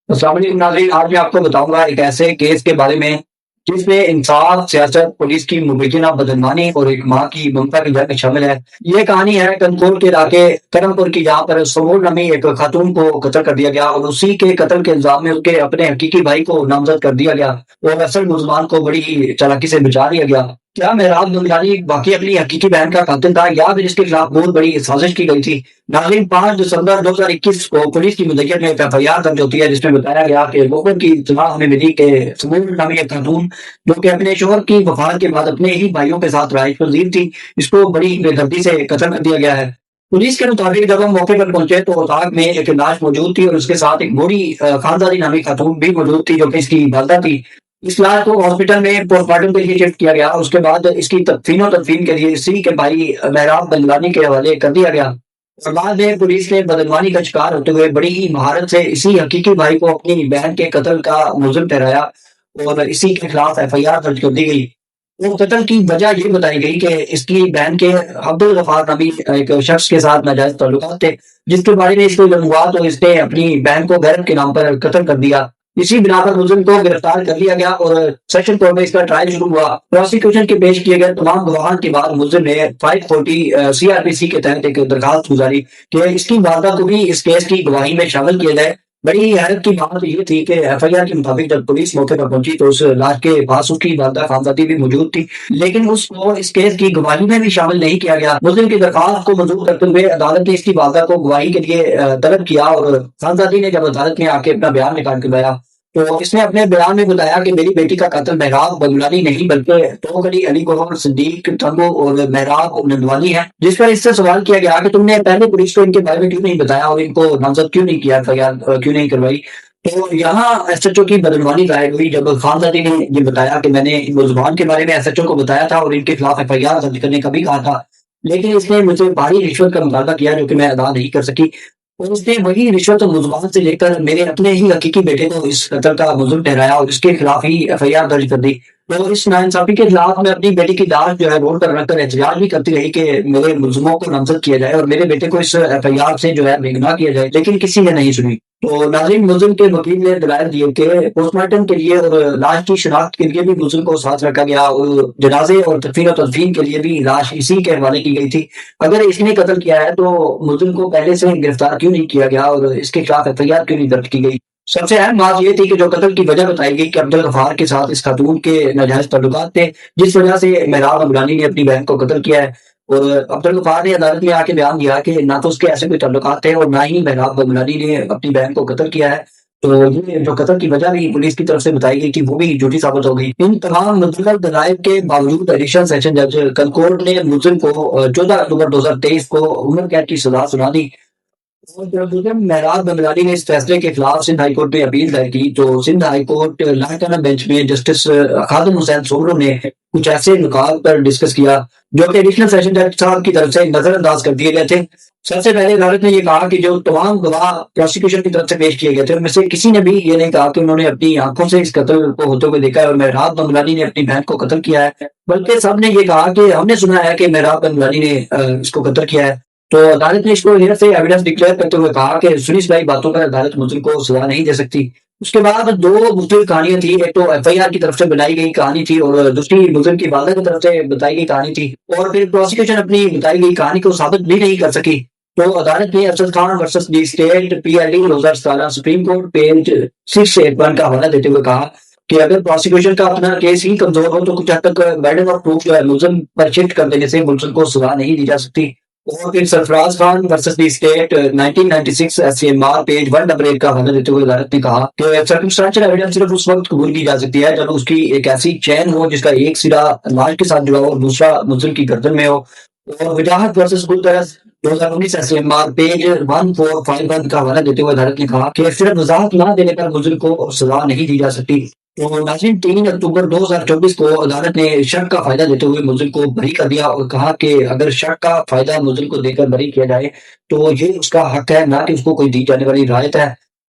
السلام علیکم ناظرین، آج میں آپ کو بتاؤں گا ایک ایسے کیس کے بارے میں جس میں انصاف، سیاست، پولیس کی مبینہ بدعنوانی اور ایک ماں کی ممتا کی جنگ شامل ہے۔ یہ کہانی ہے کنکور کے علاقے کرم پور کی، جہاں پر سمور نامی ایک خاتون کو قتل کر دیا گیا اور اسی کے قتل کے الزام میں اس کے اپنے حقیقی بھائی کو نامزد کر دیا گیا اور اصل ملزمان کو بڑی ہی چالاکی سے بچا لیا گیا۔ کیا مہراب بمدانی واقعی اپنی حقیقی بہن کا قاتل تھا یا پھر اس کے خلاف بہت بڑی سازش کی گئی تھی؟ ناظرین، 5 دسمبر 2021 کو پولیس کی مدیریت میں ایک FIR درج ہوتی ہے جس میں بتایا گیا کہ مخبر کی اطلاع ہمیں ملی کہ سمور نامی ایک خاتون جو کہ اپنے شوہر کی وفات کے بعد اپنے ہی بھائیوں کے ساتھ رہائش پذیر تھی، اس کو بڑی بے دردی سے قتل کر دیا گیا ہے۔ پولیس کے مطابق جب ہم موقع پر پہنچے تو اتاق میں ایک لاش موجود تھی اور اس کے ساتھ ایک بوڑھی خاندانی نامی خاتون بھی موجود تھی جو کہ اس کی والدہ تھی۔ اس لاش کو ہاسپٹل میں پوسٹ مارٹم کے لیے شفٹ کیا گیا اور اس کے بعد اس کی تدفین و تدفین کے لیے اسی کے بھائی مہراب بندلانی کے حوالے کر دیا گیا۔ اور بعد میں پولیس نے بدعنوانی کا شکار ہوتے ہوئے بڑی ہی مہارت سے اسی حقیقی بھائی کو اپنی بہن کے قتل کا ملزم ٹھہرایا اور اسی کے خلاف FIR درج کر دی گئی۔ وہ قتل کی وجہ یہ بتائی گئی کہ اس کی بہن کے عبد الغفار نامی ایک شخص کے ساتھ ناجائز تعلقات تھے، جس کے بارے میں اس کو علم ہوا تو اس نے اپنی بہن کو غیرت کے نام پر قتل کر دیا۔ اسی بنا پر ملزم کو گرفتار کر لیا گیا اور سیشن کورٹ میں اس کا ٹرائل شروع ہوا۔ پروسیکیوشن کے پیش کیے گئے تمام گواہان کے بعد ملزم نے 540 CRPC کے تحت ایک درخواست گزاری کہ اس کی والدہ کو بھی اس کیس کی گواہی میں شامل کیا جائے۔ بڑی حیرت کی بات یہ تھی کہ FIR کے مطابق جب پولیس موقع پر پہنچی تو اس لاش کے پاس اس کی والدہ خانزادی بھی موجود تھی، لیکن اس کو اس کیس کی گواہی میں بھی شامل نہیں کیا گیا۔ ملزم کی درخواست کو منظور کرتے ہوئے عدالت نے اس کی والدہ کو گواہی کے لیے طلب کیا اور خانزادی نے جب عدالت میں آ کے اپنا بیان نکال کے لایا تو اس نے اپنے بیان میں بتایا کہ میری بیٹی کا قاتل مہراب بمدانی نہیں بلکہ توق علی گوہر، صدیق تنگو اور مہراب نندوانی ہے۔ جس پر اس سے سوال کیا گیا کہ تم نے پہلے پولیس کو ان کے بارے میں کیوں نہیں بتایا اور ان کو نامزد کیوں نہیں کیا، کیوں نہیں کروائی؟ تو یہاں SHO کی بدعنوانی ظاہر ہوئی جب خانزادی نے یہ بتایا کہ میں نے ان ملزمان کے بارے میں SHO کو بتایا تھا اور ان کے خلاف FIR درج کرنے کا بھی کہا تھا، لیکن اس نے مجھ سے بھاری رشوت کا مطالبہ کیا جو کہ میں ادا نہیں کر سکی، اور اس نے وہی رشوت ملزمان سے لے کر میرے اپنے ہی حقیقی بیٹے کو اس قتل کا ملزم ٹھہرایا اور اس کے خلاف ہی FIR درج کر دی۔ تو اس ناانصافی کے خلاف میں اپنی بیٹی کی لاش جو ہے روڈ پر رکھ کر احتجاج بھی کرتی رہی کہ میرے ملزموں کو نامزد کیا جائے اور میرے بیٹے کو اس FIR سے جو ہے بے گناہ کیا جائے، لیکن کسی نے نہیں سنی۔ تو ناظرین، ملزم کے وکیل نے دلائل دیے کہ پوسٹ مارٹم کے لیے اور لاش کی شناخت کے لیے بھی ملزم کو ساتھ رکھا گیا اور جنازے اور تدفین و تدفین کے لیے بھی لاش اسی کے حوالے کی گئی تھی۔ اگر اس نے قتل کیا ہے تو ملزم کو پہلے سے گرفتار کیوں نہیں کیا گیا اور اس کے خلاف FIR کیوں نہیں درج کی گئی؟ سب سے اہم بات یہ تھی کہ جو قتل کی وجہ بتائی گئی کہ عبد الغفار کے ساتھ اس خاتون کے ناجائز تعلقات تھے، جس وجہ سے مہراب ابرانی نے اپنی بہن کو قتل کیا ہے۔ اور عبد الغفار نے عدالت میں آ کے بیان دیا کہ نہ تو اس کے ایسے کوئی تعلقات تھے اور نہ ہی مہراب ابرانی نے اپنی بہن کو قتل کیا ہے۔ تو یہ جو قتل کی وجہ بھی پولیس کی طرف سے بتائی گئی تھی وہ بھی جھوٹی ثابت ہو گئی۔ ان تمام مدلل دلائل کے باوجود ایڈیشنل سیشن جج کنکورٹ نے ملزم کو 14 اکتوبر 2023 کو عمر قید کی سزا سنا دی۔ اور جب ملزم مہراب بمدانی نے اس فیصلے کے خلاف سندھ ہائی کورٹ میں اپیل دائر کی تو سندھ ہائی کورٹ لاہکانہ بینچ میں جسٹس خادم حسین سوبرو نے کچھ ایسے نکات پر ڈسکس کیا جو کہ ایڈیشنل سیشن جج صاحب کی طرف سے نظر انداز کر دیے گئے تھے۔ سب سے پہلے عدالت نے یہ کہا کہ جو تمام گواہ پروسیکیوشن کی طرف سے پیش کیے گئے تھے ان میں سے کسی نے بھی یہ نہیں کہا کہ انہوں نے اپنی آنکھوں سے اس قتل کو ہوتے ہوئے دیکھا ہے اور مہراب بمدانی نے اپنی بہن کو قتل کیا ہے، بلکہ سب نے یہ کہا کہ ہم نے سنا ہے کہ مہراب بمدانی نے اس کو قتل کیا ہے۔ تو عدالت نے اس کو ہیئر سے ایویڈنس ڈکلیئر کرتے ہوئے کہا کہ سنی سنائی باتوں پر عدالت ملزم کو سزا نہیں دے سکتی۔ اس کے بعد دو مختلف کہانیاں تھیں، ایک تو FIR کی طرف سے بنائی گئی کہانی تھی اور دوسری ملزم کی والدہ کی طرف سے بتائی گئی کہانی تھی، اور پھر پروسیکیوشن اپنی بتائی گئی کہانی کو ثابت بھی نہیں کر سکی۔ تو عدالت نے Arshad Khan versus the state PID 2017 supreme court page 681 کا حوالہ دیتے ہوئے کہا کہ اگر پروسیکیوشن کا اپنا کیس ہی کمزور ہو تو کچھ حد تک برڈن آف پروف جو ہے ملزم پر شفٹ کر دینے سے ملزم کو سزا نہیں دی جا سکتی۔ اور پھر Sarfraz Khan versus the state 1996 SCMR page 188 کا حوالہ دیتے ہوئے عدالت نے کہا کہ سرکمسٹانشل ایویڈنس صرف اس وقت قبول کی جا سکتی ہے جب اس کی ایک ایسی چین ہو جس کا ایک سرا لاش کے ساتھ جڑا ہو اور دوسرا ملزم کی گردن میں ہو۔ اور وجاہت ورسس گلدرز 2019 SCMR پیج 1451 کا حوالہ دیتے ہوئے عدالت نے کہا کہ صرف وضاحت نہ دینے پر ملزم کو سزا نہیں دی جا سکتی۔ تو ناظرین، 3 اکتوبر 2024 کو عدالت نے شک کا فائدہ دیتے ہوئے ملزم کو بری کر دیا اور کہا کہ اگر شک کا فائدہ ملزم کو دے کر بری کیا جائے تو یہ اس کا حق ہے، نہ کہ اس کو کوئی دی جانے والی رعایت ہے۔